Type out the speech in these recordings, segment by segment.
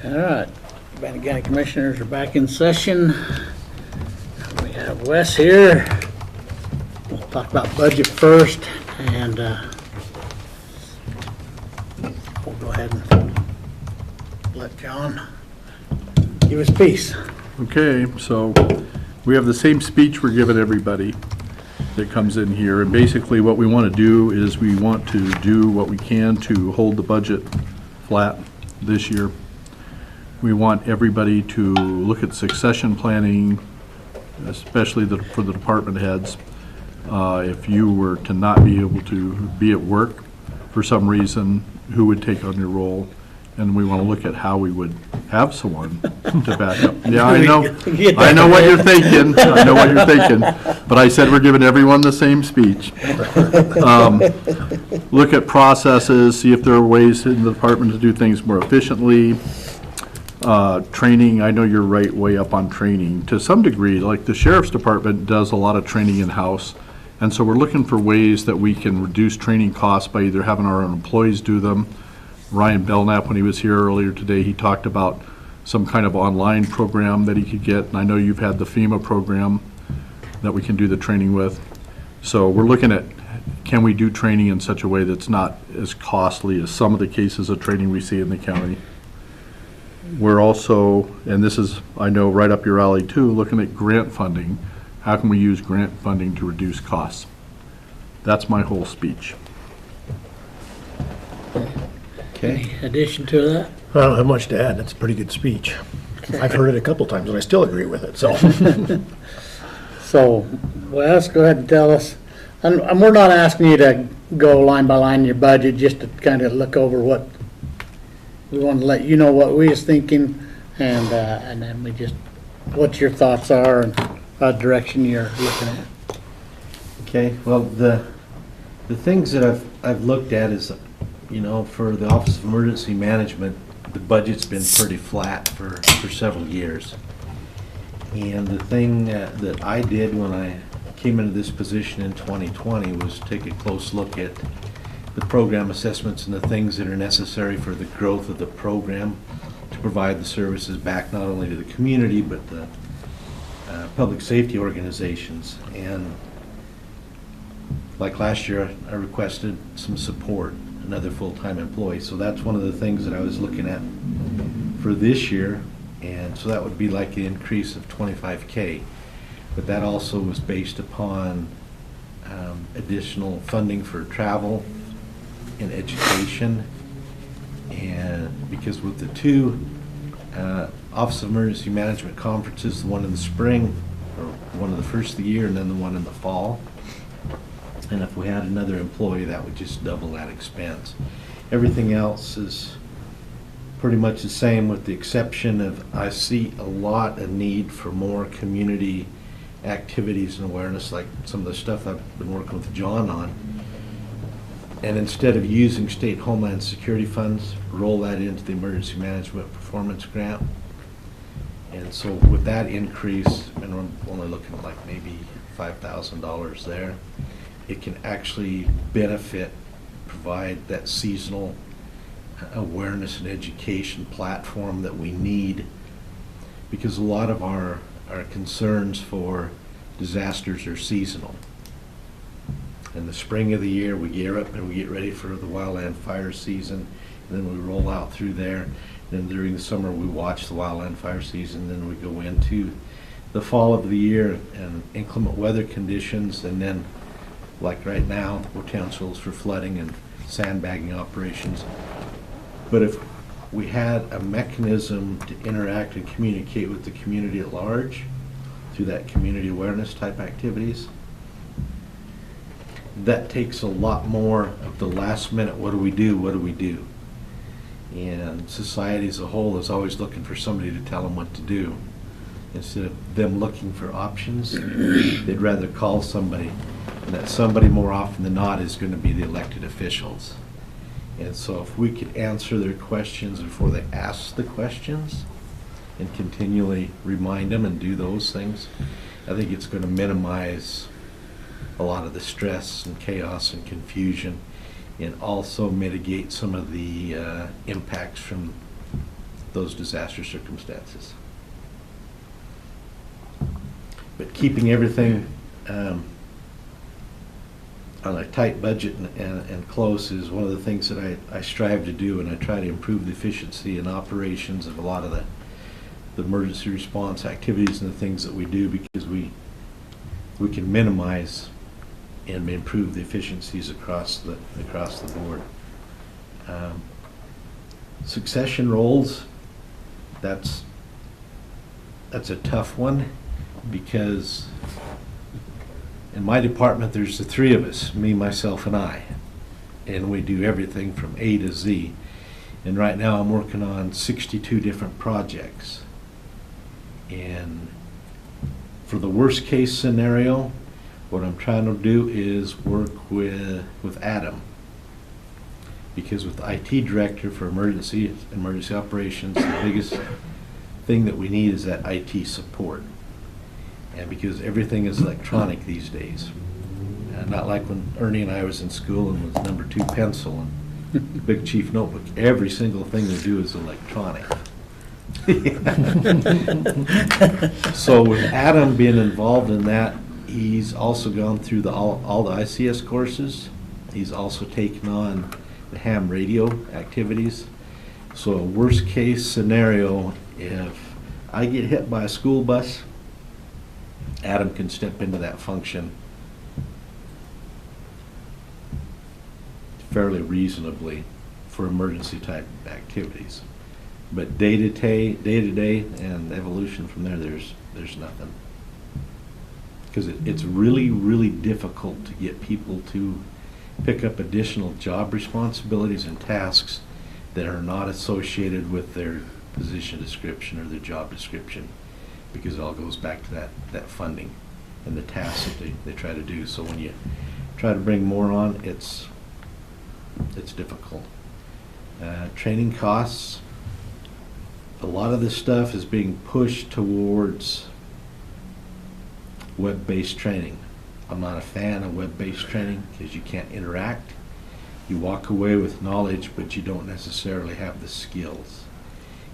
All right, Bannock County Commissioners are back in session. We have Wes here. We'll talk about budget first, and we'll go ahead and let John give his piece. Okay, so we have the same speech we're giving everybody that comes in here, and basically what we want to do is we want to do what we can to hold the budget flat this year. We want everybody to look at succession planning, especially for the department heads. If you were to not be able to be at work for some reason, who would take on your role? And we want to look at how we would have someone to back up. Yeah, I know what you're thinking. I know what you're thinking. But I said we're giving everyone the same speech. Look at processes, see if there are ways in the department to do things more efficiently. Training, I know you're right way up on training. To some degree, like the sheriff's department does a lot of training in-house. And so we're looking for ways that we can reduce training costs by either having our own employees do them. Ryan Belknap, when he was here earlier today, he talked about some kind of online program that he could get. And I know you've had the FEMA program that we can do the training with. So we're looking at, can we do training in such a way that's not as costly as some of the cases of training we see in the county. We're also, and this is, I know, right up your alley too, looking at grant funding. How can we use grant funding to reduce costs? That's my whole speech. Any addition to that? I don't have much to add. That's a pretty good speech. I've heard it a couple times and I still agree with it, so. So, Wes, go ahead and tell us. And we're not asking you to go line by line in your budget, just to kind of look over what, we want to let you know what we was thinking, and then we just, what your thoughts are and what direction you're looking at. Okay, well, the things that I've looked at is, you know, for the Office of Emergency Management, the budget's been pretty flat for several years. And the thing that I did when I came into this position in 2020 was take a close look at the program assessments and the things that are necessary for the growth of the program to provide the services back not only to the community but the public safety organizations. And like last year, I requested some support, another full-time employee. So that's one of the things that I was looking at for this year. And so that would be like an increase of $25K. But that also was based upon additional funding for travel and education. And because with the two Office of Emergency Management conferences, the one in the spring, or one of the first of the year, and then the one in the fall, and if we had another employee, that would just double that expense. Everything else is pretty much the same, with the exception of I see a lot of need for more community activities and awareness, like some of the stuff I've been working with John on. And instead of using state Homeland Security funds, roll that into the Emergency Management Performance Grant. And so with that increase, and we're only looking at like maybe $5,000 there, it can actually provide that seasonal awareness and education platform that we need, because a lot of our concerns for disasters are seasonal. In the spring of the year, we gear up and we get ready for the wildland fire season, and then we roll out through there. Then during the summer, we watch the wildland fire season, then we go into the fall of the year and inclement weather conditions, and then like right now, potentials for flooding and sandbagging operations. But if we had a mechanism to interact and communicate with the community at large through that community awareness type activities, that takes a lot more of the last minute, what do we do? And society as a whole is always looking for somebody to tell them what to do. Instead of them looking for options, they'd rather call somebody. And that somebody more often than not is going to be the elected officials. And so if we could answer their questions before they ask the questions and continually remind them and do those things, I think it's going to minimize a lot of the stress and chaos and confusion, and also mitigate some of the impacts from those disaster circumstances. But keeping everything on a tight budget and close is one of the things that I strive to do, and I try to improve the efficiency and operations of a lot of the emergency response activities and the things that we do, because we can minimize and improve the efficiencies across the board. Succession roles, that's a tough one, because in my department there's the three of us, me, myself, and I, and we do everything from A to Z. And right now I'm working on 62 different projects. And for the worst case scenario, what I'm trying to do is work with Adam. Because with the IT director for emergency operations, the biggest thing that we need is that IT support. And because everything is electronic these days. Not like when Ernie and I was in school and was number 2 pencil and Big Chief notebook. Every single thing we do is electronic. So with Adam being involved in that, he's also gone through all the ICS courses. He's also taken on the ham radio activities. So a worst case scenario, if I get hit by a school bus, Adam can step into that function fairly reasonably for emergency type activities. But day to day and evolution from there, there's nothing. Because it's really, really difficult to get people to pick up additional job responsibilities and tasks that are not associated with their position description or their job description, because it all goes back to that funding and the tasks that they try to do. So when you try to bring more on, it's difficult. Training costs, a lot of this stuff is being pushed towards web-based training. I'm not a fan of web-based training because you can't interact. You walk away with knowledge, but you don't necessarily have the skills.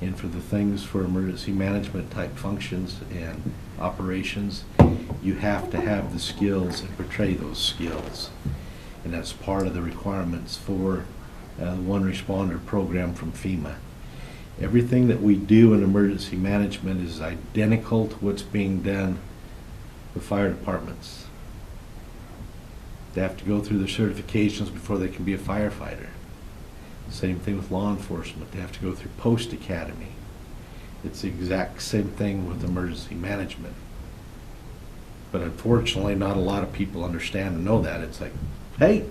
And for the things for emergency management type functions and operations, you have to have the skills and portray those skills. And that's part of the requirements for the One Responder program from FEMA. Everything that we do in emergency management is identical to what's being done with fire departments. They have to go through their certifications before they can be a firefighter. Same thing with law enforcement. They have to go through post academy. It's the exact same thing with emergency management. But unfortunately, not a lot of people understand and know that. It's like, hey,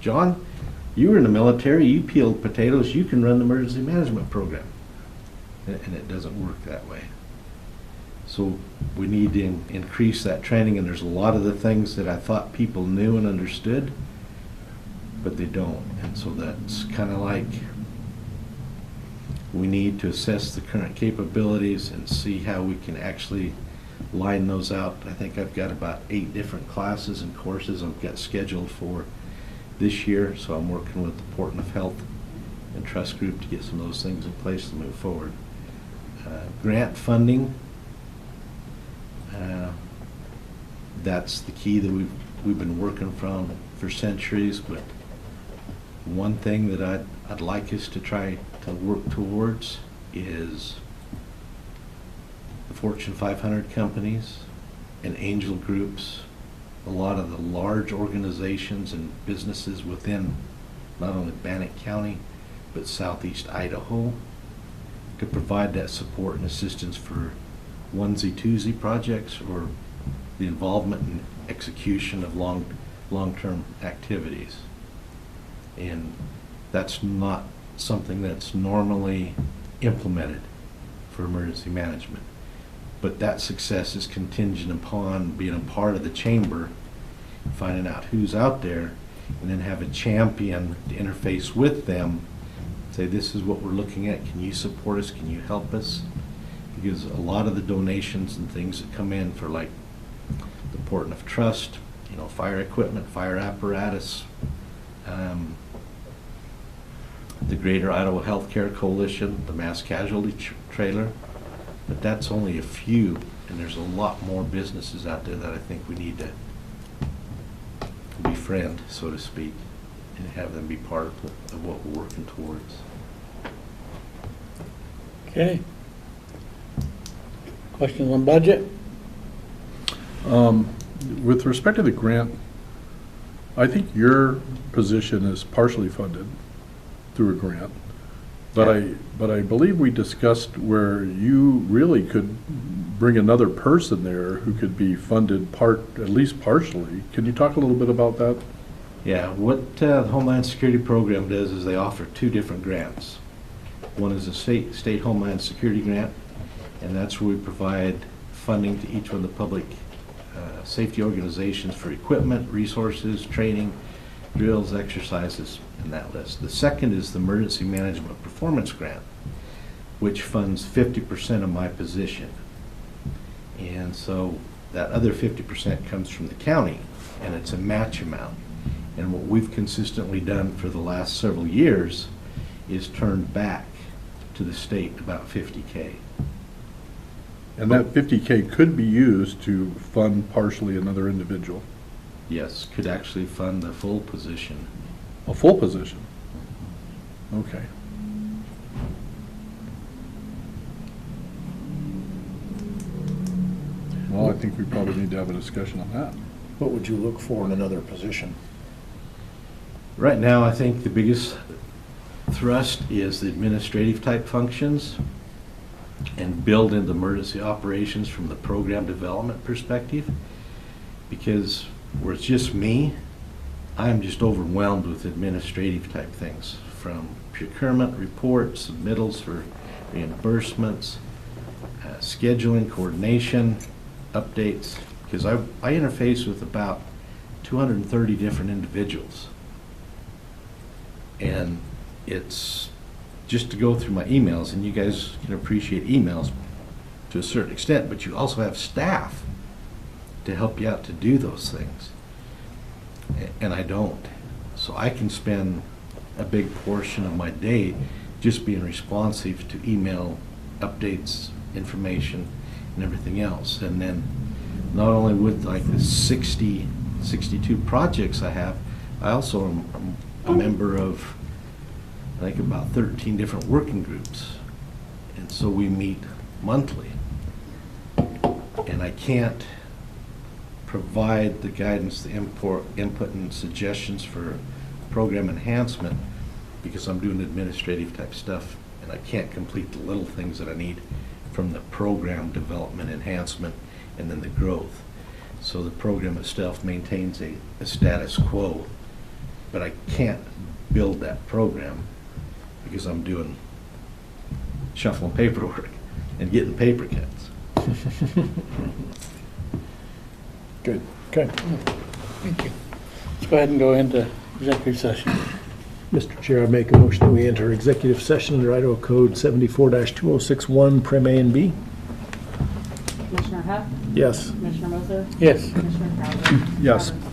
John, you were in the military, you peeled potatoes, you can run the emergency management program. And it doesn't work that way. So we need to increase that training, and there's a lot of the things that I thought people knew and understood, but they don't. And so that's kind of like, we need to assess the current capabilities and see how we can actually line those out. I think I've got about 8 different classes and courses I've got scheduled for this year, so I'm working with the Portland Health and Trust Group to get some of those things in place to move forward. Grant funding, that's the key that we've been working from for centuries, but one thing that I'd like us to try to work towards is the Fortune 500 companies and angel groups, a lot of the large organizations and businesses within not only Bannock County but southeast Idaho could provide that support and assistance for onesie-twosie projects or the involvement and execution of long-term activities. And that's not something that's normally implemented for emergency management. But that success is contingent upon being a part of the chamber, finding out who's out there, and then have a champion to interface with them, say, this is what we're looking at, can you support us, can you help us? Because a lot of the donations and things that come in for like the Portland of Trust, the Greater Iowa Healthcare Coalition, the Mass Casualty Trailer, but that's only a few, and there's a lot more businesses out there that I think we need to befriend, so to speak, and have them be part of what we're working towards. Okay. Questions on budget? With respect to the grant, I think your position is partially funded through a grant. But I believe we discussed where you really could bring another person there who could be funded at least partially. Can you talk a little bit about that? Yeah, what the Homeland Security Program does is they offer two different grants. One is a state Homeland Security grant, and that's where we provide funding to each one of the public safety organizations for equipment, resources, training, drills, exercises, and that list. The second is the Emergency Management Performance Grant, which funds 50% of my position. And so that other 50% comes from the county, and it's a match amount. And what we've consistently done for the last several years is turned back to the state about 50K. And that 50K could be used to fund partially another individual, Yes, could actually fund the full position. a full position. Okay. Well, I think we probably need to have a discussion on that. What would you look for in another position? Right now, I think the biggest thrust is the administrative type functions and build into emergency operations from the program development perspective. Because where it's just me, I'm just overwhelmed with administrative type things, from procurement reports, submittals for reimbursements, scheduling, coordination, updates, because I interface with about 230 different individuals. And it's just to go through my emails, and you guys can appreciate emails to a certain extent, but you also have staff to help you out to do those things. And I don't. So I can spend a big portion of my day just being responsive to email updates, information, and everything else. And then not only with like the 62 projects I have, I also am a member of, I think, about 13 different working groups. And so we meet monthly. And I can't provide the guidance, the input and suggestions for program enhancement because I'm doing administrative type stuff, and I can't complete the little things that I need from the program development enhancement and then the growth. So the program itself maintains a status quo, but I can't build that program because I'm doing shuffling paperwork and getting paper cuts. Good, okay. Thank you. Let's go ahead and go into executive session. Mr. Chair, I make a motion that we enter executive session under Idaho Code 74-2061, Prim A and B. Commissioner Huff, Yes. Commissioner Moser, Yes. Commissioner Crowder. Yes. Robertson.